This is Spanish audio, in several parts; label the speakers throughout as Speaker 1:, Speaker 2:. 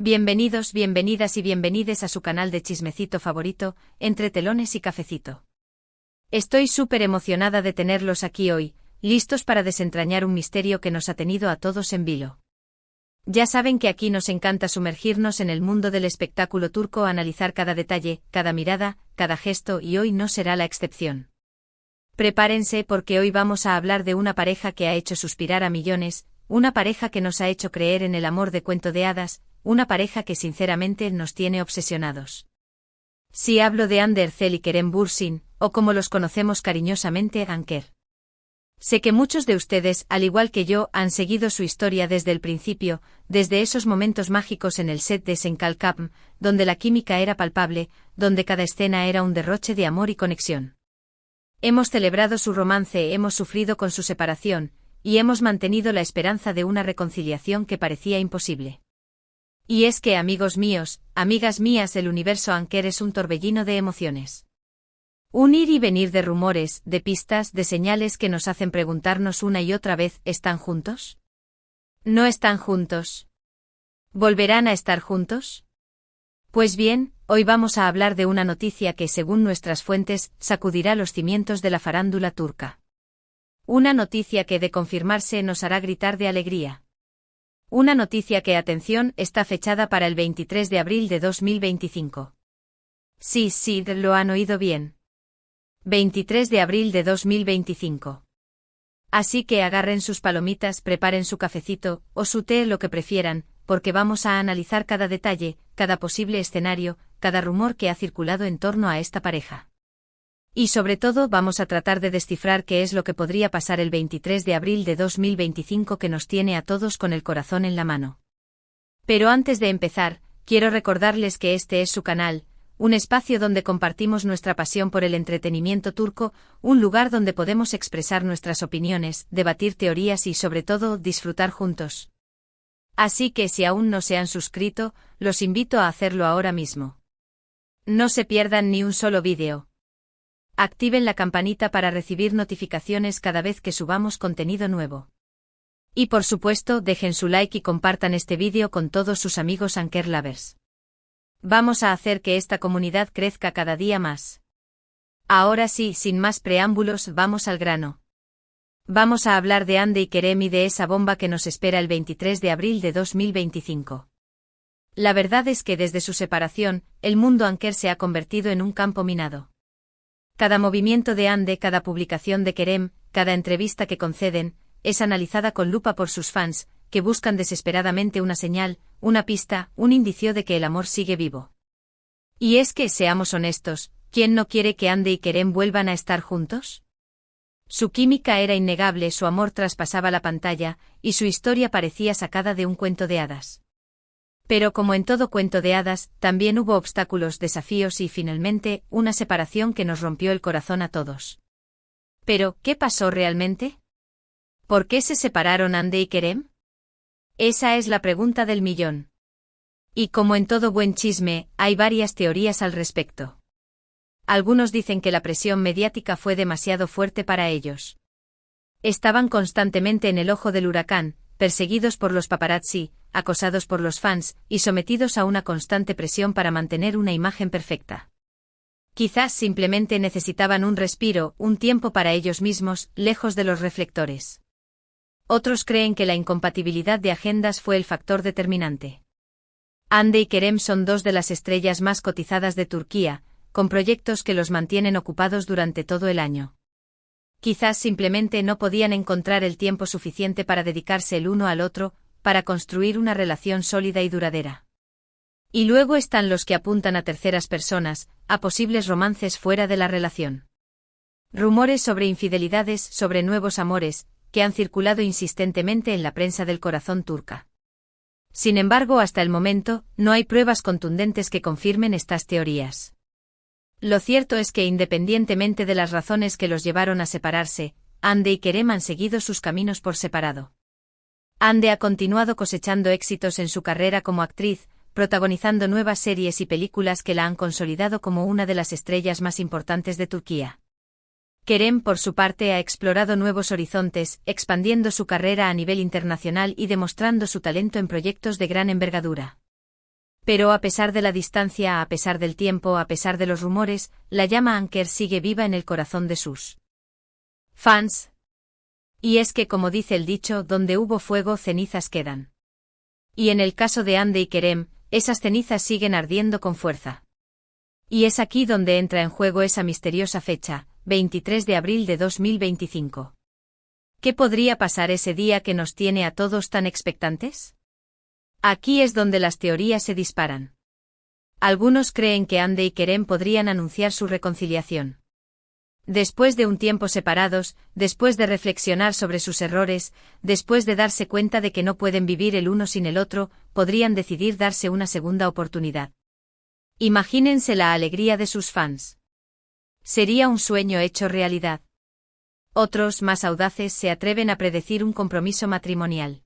Speaker 1: Bienvenidos, bienvenidas y bienvenides a su canal de chismecito favorito, Entre Telones y Cafecito. Estoy súper emocionada de tenerlos aquí hoy, listos para desentrañar un misterio que nos ha tenido a todos en vilo. Ya saben que aquí nos encanta sumergirnos en el mundo del espectáculo turco, analizar cada detalle, cada mirada, cada gesto, y hoy no será la excepción. Prepárense porque hoy vamos a hablar de una pareja que ha hecho suspirar a millones, una pareja que nos ha hecho creer en el amor de cuento de hadas, una pareja que sinceramente nos tiene obsesionados. Si hablo de Hande Erçel y Kerem Bürsin, o como los conocemos cariñosamente, Anker. Sé que muchos de ustedes, al igual que yo, han seguido su historia desde el principio, desde esos momentos mágicos en el set de Senkalkapm, donde la química era palpable, donde cada escena era un derroche de amor y conexión. Hemos celebrado su romance, hemos sufrido con su separación, y hemos mantenido la esperanza de una reconciliación que parecía imposible. Y es que, amigos míos, amigas mías, el universo Anker es un torbellino de emociones. Un ir y venir de rumores, de pistas, de señales que nos hacen preguntarnos una y otra vez, ¿están juntos? ¿No están juntos? ¿Volverán a estar juntos? Pues bien, hoy vamos a hablar de una noticia que, según nuestras fuentes, sacudirá los cimientos de la farándula turca. Una noticia que, de confirmarse, nos hará gritar de alegría. Una noticia que, atención, está fechada para el 23 de abril de 2025. Sí, lo han oído bien. 23 de abril de 2025. Así que agarren sus palomitas, preparen su cafecito, o su té, lo que prefieran, porque vamos a analizar cada detalle, cada posible escenario, cada rumor que ha circulado en torno a esta pareja. Y sobre todo vamos a tratar de descifrar qué es lo que podría pasar el 23 de abril de 2025 que nos tiene a todos con el corazón en la mano. Pero antes de empezar, quiero recordarles que este es su canal, un espacio donde compartimos nuestra pasión por el entretenimiento turco, un lugar donde podemos expresar nuestras opiniones, debatir teorías y sobre todo disfrutar juntos. Así que si aún no se han suscrito, los invito a hacerlo ahora mismo. No se pierdan ni un solo vídeo. Activen la campanita para recibir notificaciones cada vez que subamos contenido nuevo. Y por supuesto, dejen su like y compartan este vídeo con todos sus amigos Anker Lovers. Vamos a hacer que esta comunidad crezca cada día más. Ahora sí, sin más preámbulos, vamos al grano. Vamos a hablar de Hande y Kerem y de esa bomba que nos espera el 23 de abril de 2025. La verdad es que desde su separación, el mundo Anker se ha convertido en un campo minado. Cada movimiento de Hande, cada publicación de Kerem, cada entrevista que conceden, es analizada con lupa por sus fans, que buscan desesperadamente una señal, una pista, un indicio de que el amor sigue vivo. Y es que, seamos honestos, ¿quién no quiere que Hande y Kerem vuelvan a estar juntos? Su química era innegable, su amor traspasaba la pantalla, y su historia parecía sacada de un cuento de hadas. Pero como en todo cuento de hadas, también hubo obstáculos, desafíos y, finalmente, una separación que nos rompió el corazón a todos. Pero, ¿qué pasó realmente? ¿Por qué se separaron Hande y Kerem? Esa es la pregunta del millón. Y como en todo buen chisme, hay varias teorías al respecto. Algunos dicen que la presión mediática fue demasiado fuerte para ellos. Estaban constantemente en el ojo del huracán, perseguidos por los paparazzi, acosados por los fans, y sometidos a una constante presión para mantener una imagen perfecta. Quizás simplemente necesitaban un respiro, un tiempo para ellos mismos, lejos de los reflectores. Otros creen que la incompatibilidad de agendas fue el factor determinante. Hande y Kerem son dos de las estrellas más cotizadas de Turquía, con proyectos que los mantienen ocupados durante todo el año. Quizás simplemente no podían encontrar el tiempo suficiente para dedicarse el uno al otro, para construir una relación sólida y duradera. Y luego están los que apuntan a terceras personas, a posibles romances fuera de la relación. Rumores sobre infidelidades, sobre nuevos amores, que han circulado insistentemente en la prensa del corazón turca. Sin embargo, hasta el momento, no hay pruebas contundentes que confirmen estas teorías. Lo cierto es que, independientemente de las razones que los llevaron a separarse, Hande y Kerem han seguido sus caminos por separado. Hande ha continuado cosechando éxitos en su carrera como actriz, protagonizando nuevas series y películas que la han consolidado como una de las estrellas más importantes de Turquía. Kerem, por su parte, ha explorado nuevos horizontes, expandiendo su carrera a nivel internacional y demostrando su talento en proyectos de gran envergadura. Pero a pesar de la distancia, a pesar del tiempo, a pesar de los rumores, la llama Anker sigue viva en el corazón de sus fans. Y es que, como dice el dicho, donde hubo fuego, cenizas quedan. Y en el caso de Hande y Kerem, esas cenizas siguen ardiendo con fuerza. Y es aquí donde entra en juego esa misteriosa fecha, 23 de abril de 2025. ¿Qué podría pasar ese día que nos tiene a todos tan expectantes? Aquí es donde las teorías se disparan. Algunos creen que Hande y Kerem podrían anunciar su reconciliación. Después de un tiempo separados, después de reflexionar sobre sus errores, después de darse cuenta de que no pueden vivir el uno sin el otro, podrían decidir darse una segunda oportunidad. Imagínense la alegría de sus fans. Sería un sueño hecho realidad. Otros, más audaces, se atreven a predecir un compromiso matrimonial.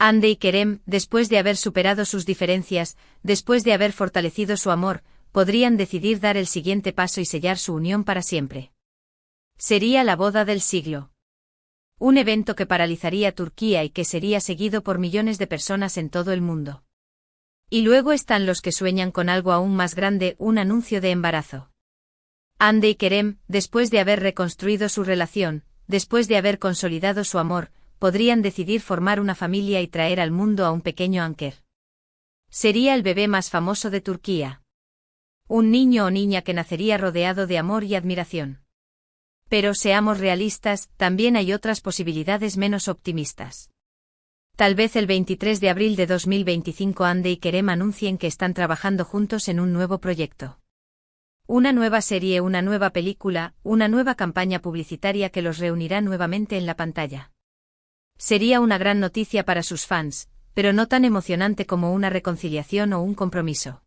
Speaker 1: Hande y Kerem, después de haber superado sus diferencias, después de haber fortalecido su amor, podrían decidir dar el siguiente paso y sellar su unión para siempre. Sería la boda del siglo. Un evento que paralizaría Turquía y que sería seguido por millones de personas en todo el mundo. Y luego están los que sueñan con algo aún más grande, un anuncio de embarazo. Hande y Kerem, después de haber reconstruido su relación, después de haber consolidado su amor, podrían decidir formar una familia y traer al mundo a un pequeño Anker. Sería el bebé más famoso de Turquía. Un niño o niña que nacería rodeado de amor y admiración. Pero seamos realistas, también hay otras posibilidades menos optimistas. Tal vez el 23 de abril de 2025 Hande y Kerem anuncien que están trabajando juntos en un nuevo proyecto. Una nueva serie, una nueva película, una nueva campaña publicitaria que los reunirá nuevamente en la pantalla. Sería una gran noticia para sus fans, pero no tan emocionante como una reconciliación o un compromiso.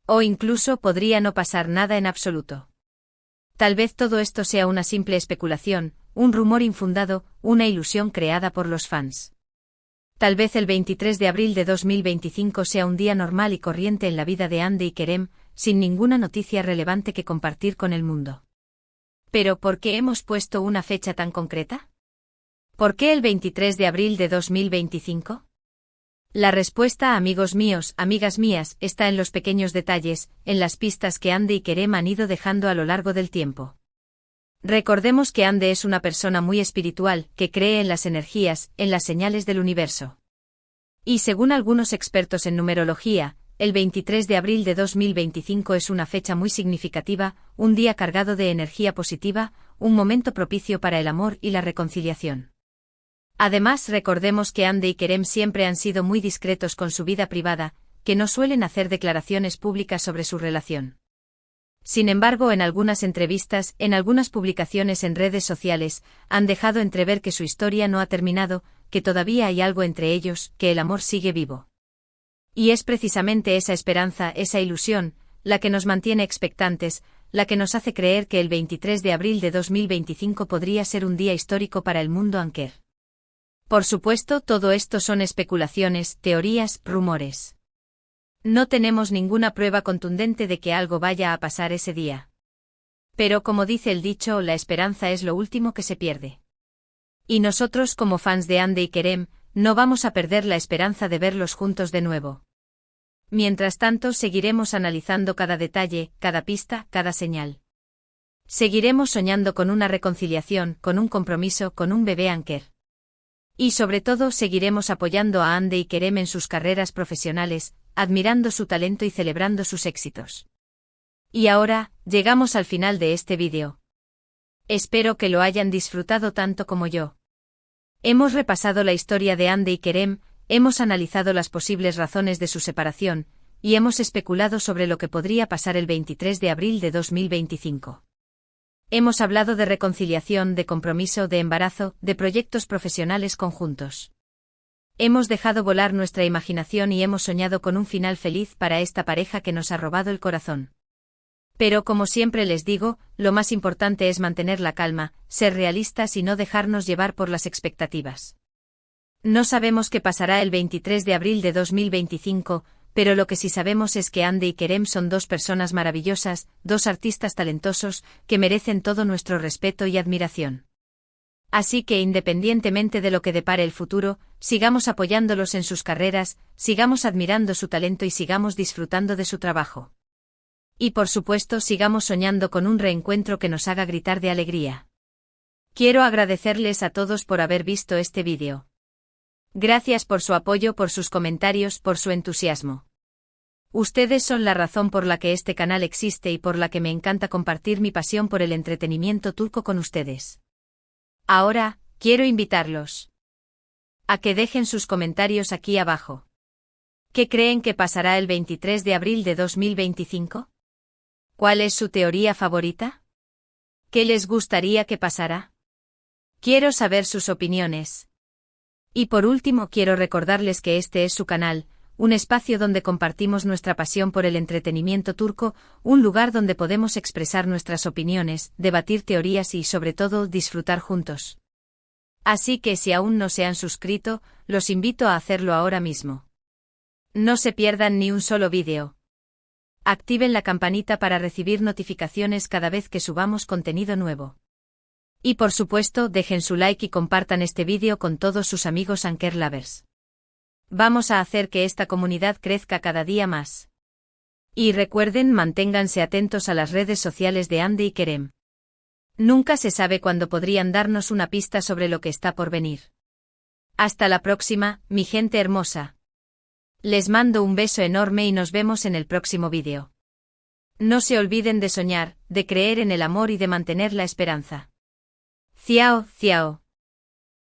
Speaker 1: O incluso podría no pasar nada en absoluto. Tal vez todo esto sea una simple especulación, un rumor infundado, una ilusión creada por los fans. Tal vez el 23 de abril de 2025 sea un día normal y corriente en la vida de Hande y Kerem, sin ninguna noticia relevante que compartir con el mundo. ¿Pero por qué hemos puesto una fecha tan concreta? ¿Por qué el 23 de abril de 2025? La respuesta, amigos míos, amigas mías, está en los pequeños detalles, en las pistas que Hande y Kerem han ido dejando a lo largo del tiempo. Recordemos que Hande es una persona muy espiritual, que cree en las energías, en las señales del universo. Y según algunos expertos en numerología, el 23 de abril de 2025 es una fecha muy significativa, un día cargado de energía positiva, un momento propicio para el amor y la reconciliación. Además, recordemos que Hande y Kerem siempre han sido muy discretos con su vida privada, que no suelen hacer declaraciones públicas sobre su relación. Sin embargo, en algunas entrevistas, en algunas publicaciones en redes sociales, han dejado entrever que su historia no ha terminado, que todavía hay algo entre ellos, que el amor sigue vivo. Y es precisamente esa esperanza, esa ilusión, la que nos mantiene expectantes, la que nos hace creer que el 23 de abril de 2025 podría ser un día histórico para el mundo Anker. Por supuesto, todo esto son especulaciones, teorías, rumores. No tenemos ninguna prueba contundente de que algo vaya a pasar ese día. Pero como dice el dicho, la esperanza es lo último que se pierde. Y nosotros, como fans de Hande y Kerem, no vamos a perder la esperanza de verlos juntos de nuevo. Mientras tanto, seguiremos analizando cada detalle, cada pista, cada señal. Seguiremos soñando con una reconciliación, con un compromiso, con un bebé Anker. Y sobre todo seguiremos apoyando a Hande y Kerem en sus carreras profesionales, admirando su talento y celebrando sus éxitos. Y ahora, llegamos al final de este vídeo. Espero que lo hayan disfrutado tanto como yo. Hemos repasado la historia de Hande y Kerem, hemos analizado las posibles razones de su separación, y hemos especulado sobre lo que podría pasar el 23 de abril de 2025. Hemos hablado de reconciliación, de compromiso, de embarazo, de proyectos profesionales conjuntos. Hemos dejado volar nuestra imaginación y hemos soñado con un final feliz para esta pareja que nos ha robado el corazón. Pero como siempre les digo, lo más importante es mantener la calma, ser realistas y no dejarnos llevar por las expectativas. No sabemos qué pasará el 23 de abril de 2025, pero lo que sí sabemos es que Hande y Kerem son dos personas maravillosas, dos artistas talentosos, que merecen todo nuestro respeto y admiración. Así que independientemente de lo que depare el futuro, sigamos apoyándolos en sus carreras, sigamos admirando su talento y sigamos disfrutando de su trabajo. Y por supuesto sigamos soñando con un reencuentro que nos haga gritar de alegría. Quiero agradecerles a todos por haber visto este vídeo. Gracias por su apoyo, por sus comentarios, por su entusiasmo. Ustedes son la razón por la que este canal existe y por la que me encanta compartir mi pasión por el entretenimiento turco con ustedes. Ahora, quiero invitarlos a que dejen sus comentarios aquí abajo. ¿Qué creen que pasará el 23 de abril de 2025? ¿Cuál es su teoría favorita? ¿Qué les gustaría que pasara? Quiero saber sus opiniones. Y por último quiero recordarles que este es su canal, un espacio donde compartimos nuestra pasión por el entretenimiento turco, un lugar donde podemos expresar nuestras opiniones, debatir teorías y sobre todo disfrutar juntos. Así que si aún no se han suscrito, los invito a hacerlo ahora mismo. No se pierdan ni un solo vídeo. Activen la campanita para recibir notificaciones cada vez que subamos contenido nuevo. Y por supuesto dejen su like y compartan este vídeo con todos sus amigos Anker Lovers. Vamos a hacer que esta comunidad crezca cada día más. Y recuerden, manténganse atentos a las redes sociales de Hande y Kerem. Nunca se sabe cuándo podrían darnos una pista sobre lo que está por venir. Hasta la próxima, mi gente hermosa. Les mando un beso enorme y nos vemos en el próximo vídeo. No se olviden de soñar, de creer en el amor y de mantener la esperanza. Ciao, ciao.